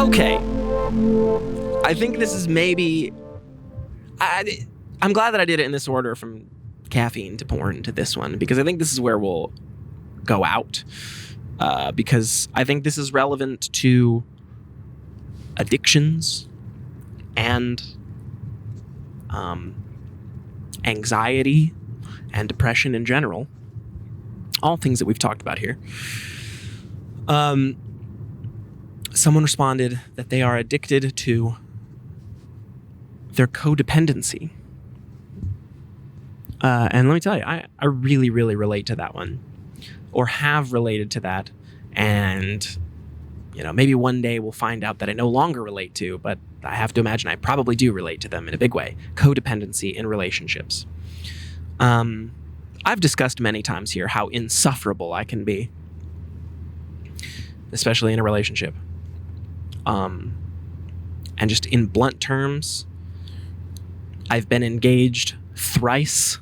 Okay. I think this is maybe... I'm glad that I did it in this order, from caffeine to porn to this one, because I think this is where we'll go out. Because I think this is relevant to addictions and anxiety and depression in general. All things that we've talked about here. Someone responded that they are addicted to their codependency. And let me tell you, I really, really relate to that one, or have related to that. And, maybe one day we'll find out that I no longer relate to, but I have to imagine I probably do relate to them in a big way. Codependency in relationships. I've discussed many times here how insufferable I can be, especially in a relationship. And just in blunt terms, I've been engaged thrice,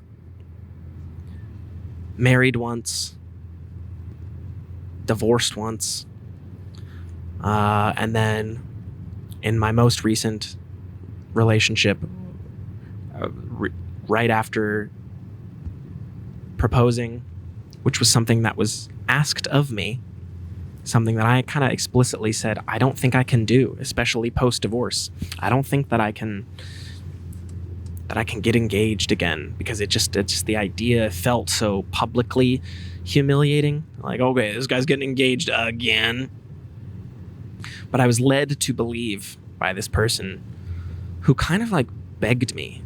married once, divorced once, and then in my most recent relationship, right after proposing, which was something that was asked of me, something that I kind of explicitly said, I don't think I can do, especially post-divorce. I don't think that I can get engaged again, because it's just the idea felt so publicly humiliating. Like, okay, this guy's getting engaged again. But I was led to believe by this person who kind of begged me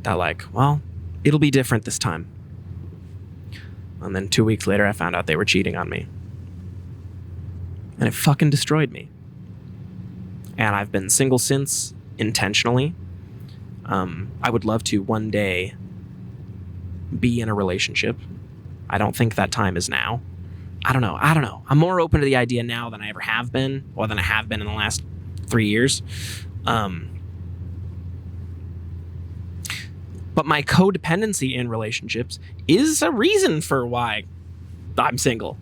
that well, it'll be different this time. And then 2 weeks later, I found out they were cheating on me. And it fucking destroyed me. And I've been single since, intentionally. I would love to one day be in a relationship. I don't think that time is now. I don't know. I'm more open to the idea now than I ever have been, or than I have been in the last 3 years. But my codependency in relationships is a reason for why I'm single.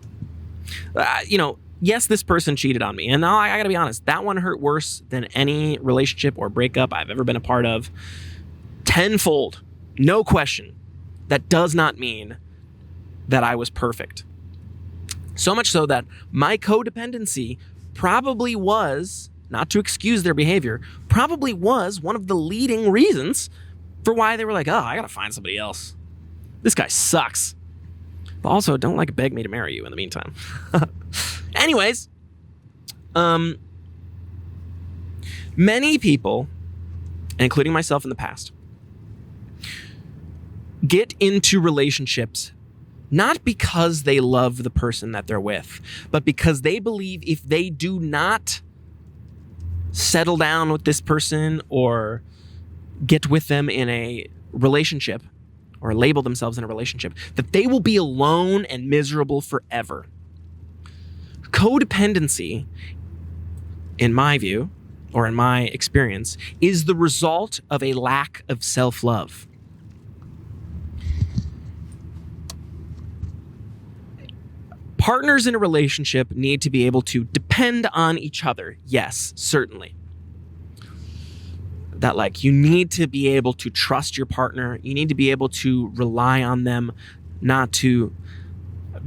Yes, this person cheated on me. And now I gotta be honest, that one hurt worse than any relationship or breakup I've ever been a part of. Tenfold. No question. That does not mean that I was perfect. So much so that my codependency probably was, not to excuse their behavior, probably was one of the leading reasons for why they were like, oh, I gotta find somebody else. This guy sucks. But also, don't beg me to marry you in the meantime. Anyways, many people, including myself in the past, get into relationships not because they love the person that they're with, but because they believe if they do not settle down with this person or get with them in a relationship, or label themselves in a relationship, that they will be alone and miserable forever. Codependency, in my view, or in my experience, is the result of a lack of self-love. Partners in a relationship need to be able to depend on each other. Yes, certainly. That you need to be able to trust your partner. You need to be able to rely on them not to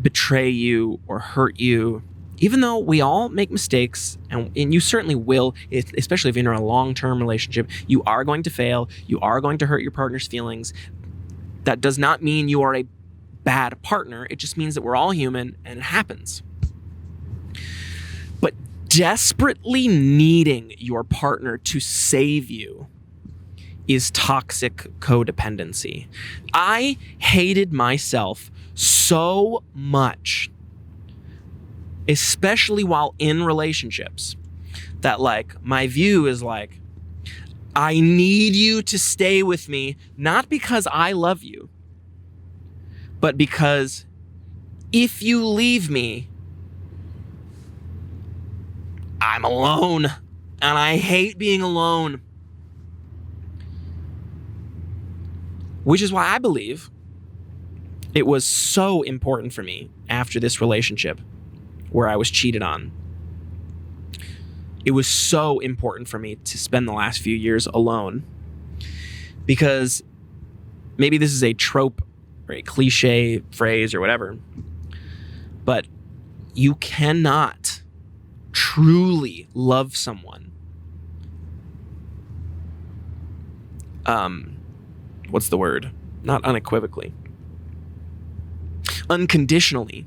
betray you or hurt you. Even though we all make mistakes, and you certainly will, especially if you're in a long-term relationship, you are going to fail. You are going to hurt your partner's feelings. That does not mean you are a bad partner. It just means that we're all human and it happens. But desperately needing your partner to save you is toxic codependency. I hated myself so much, especially while in relationships, that my view is I need you to stay with me, not because I love you, but because if you leave me, I'm alone, and I hate being alone. Which is why I believe it was so important for me after this relationship where I was cheated on it was so important for me to spend the last few years alone, because maybe this is a trope or a cliche phrase or whatever, but you cannot truly love someone. What's the word? Not unequivocally. Unconditionally.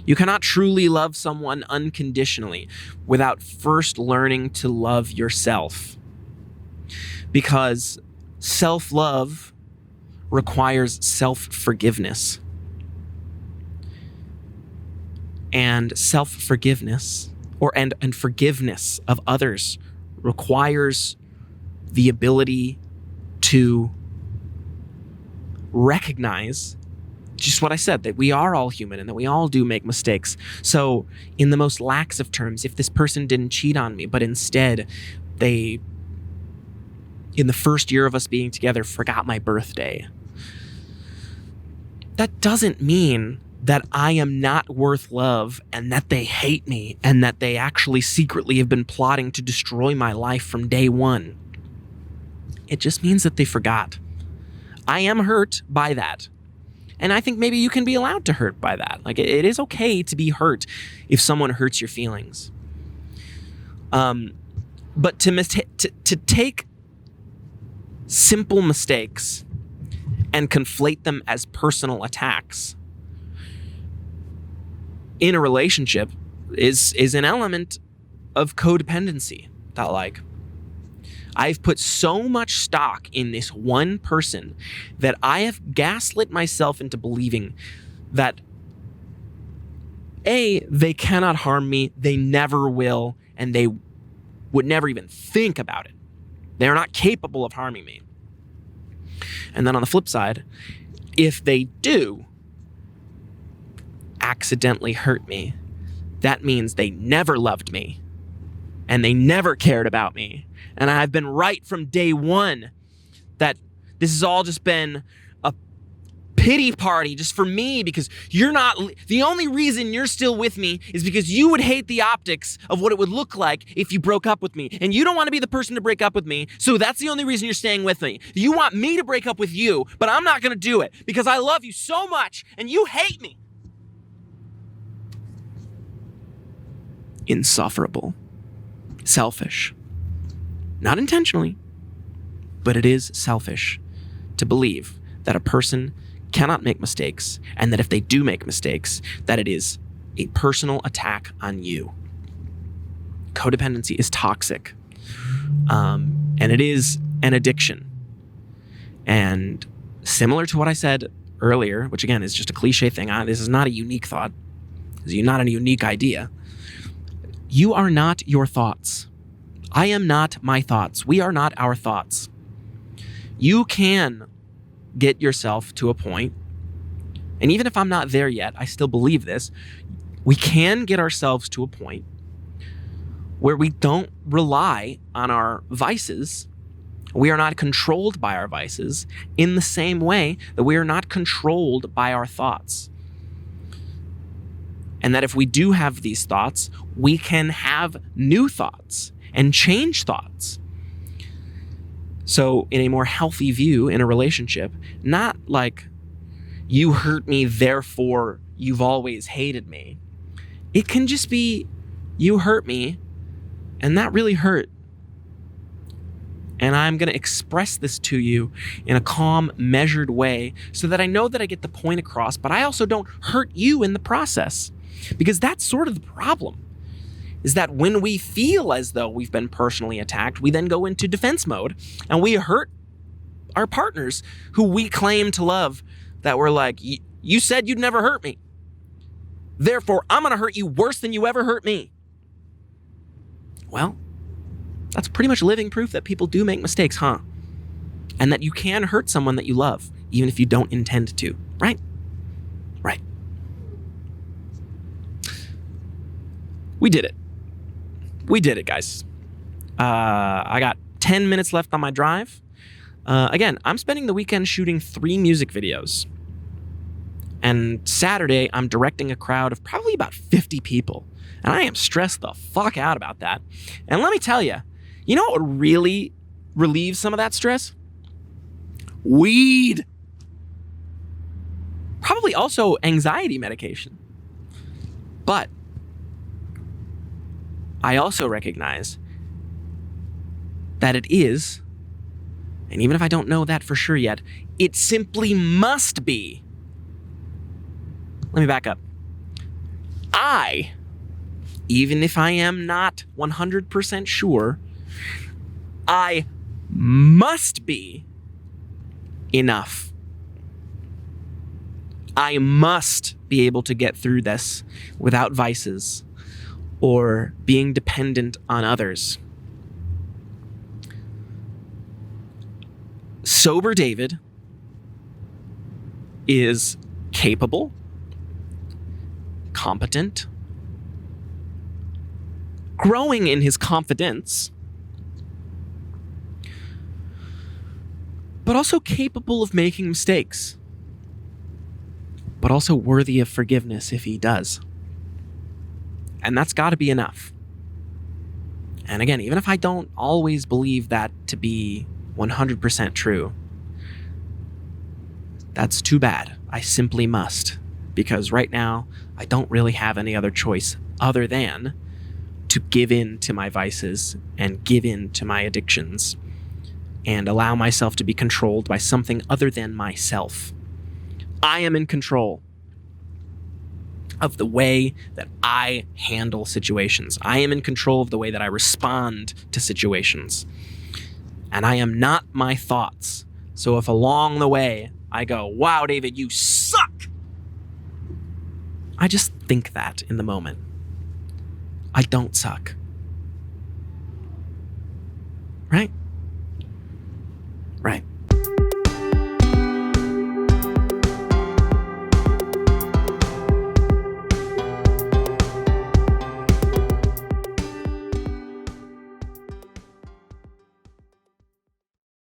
You cannot truly love someone unconditionally without first learning to love yourself. Because self-love requires self-forgiveness. And self-forgiveness and forgiveness of others requires the ability to recognize just what I said, that we are all human and that we all do make mistakes. So in the most lax of terms, if this person didn't cheat on me, but instead they, in the first year of us being together, forgot my birthday, that doesn't mean that I am not worth love and that they hate me and that they actually secretly have been plotting to destroy my life from day one. It just means that they forgot. I am hurt by that. And I think maybe you can be allowed to hurt by that. Like, it is okay to be hurt if someone hurts your feelings. But to take simple mistakes and conflate them as personal attacks in a relationship is an element of codependency. That, like, I've put so much stock in this one person that I have gaslit myself into believing that A, they cannot harm me, they never will, and they would never even think about it. They're not capable of harming me. And then on the flip side, if they do accidentally hurt me, that means they never loved me and they never cared about me. And I've been right from day one that this has all just been a pity party just for me, because you're not, the only reason you're still with me is because you would hate the optics of what it would look like if you broke up with me. And you don't want to be the person to break up with me, so that's the only reason you're staying with me. You want me to break up with you, but I'm not going to do it because I love you so much and you hate me. Insufferable. Selfish. Not intentionally, but it is selfish to believe that a person cannot make mistakes, and that if they do make mistakes, that it is a personal attack on you. Codependency is toxic, and it is an addiction. And similar to what I said earlier, which again is just a cliche thing, this is not a unique thought, this is not a unique idea. You are not your thoughts. I am not my thoughts. We are not our thoughts. You can get yourself to a point, and even if I'm not there yet, I still believe this, we can get ourselves to a point where we don't rely on our vices. We are not controlled by our vices in the same way that we are not controlled by our thoughts. And that if we do have these thoughts, we can have new thoughts and change thoughts. So in a more healthy view in a relationship, not like you hurt me, therefore you've always hated me. It can just be you hurt me and that really hurt. And I'm going to express this to you in a calm, measured way so that I know that I get the point across, but I also don't hurt you in the process. Because that's sort of the problem. Is that when we feel as though we've been personally attacked, we then go into defense mode and we hurt our partners who we claim to love, that we're like, you said you'd never hurt me. Therefore, I'm going to hurt you worse than you ever hurt me. Well, that's pretty much living proof that people do make mistakes, huh? And that you can hurt someone that you love, even if you don't intend to, right? Right. We did it. We did it, guys. I got 10 minutes left on my drive. Again, I'm spending the weekend shooting 3 music videos. And Saturday, I'm directing a crowd of probably about 50 people. And I am stressed the fuck out about that. And let me tell you, you know what would really relieve some of that stress? Weed. Probably also anxiety medication. But I also recognize that it is, and even if I don't know that for sure yet, it simply must be. Let me back up. Even if I am not 100% sure, I must be enough. I must be able to get through this without vices or being dependent on others. Sober David is capable, competent, growing in his confidence, but also capable of making mistakes, but also worthy of forgiveness if he does. And that's got to be enough. And again, even if I don't always believe that to be 100% true, that's too bad. I simply must, because right now I don't really have any other choice other than to give in to my vices and give in to my addictions and allow myself to be controlled by something other than myself. I am in control of the way that I handle situations. I am in control of the way that I respond to situations. And I am not my thoughts. So if along the way I go, wow, David, you suck, I just think that in the moment. I don't suck. Right? Right.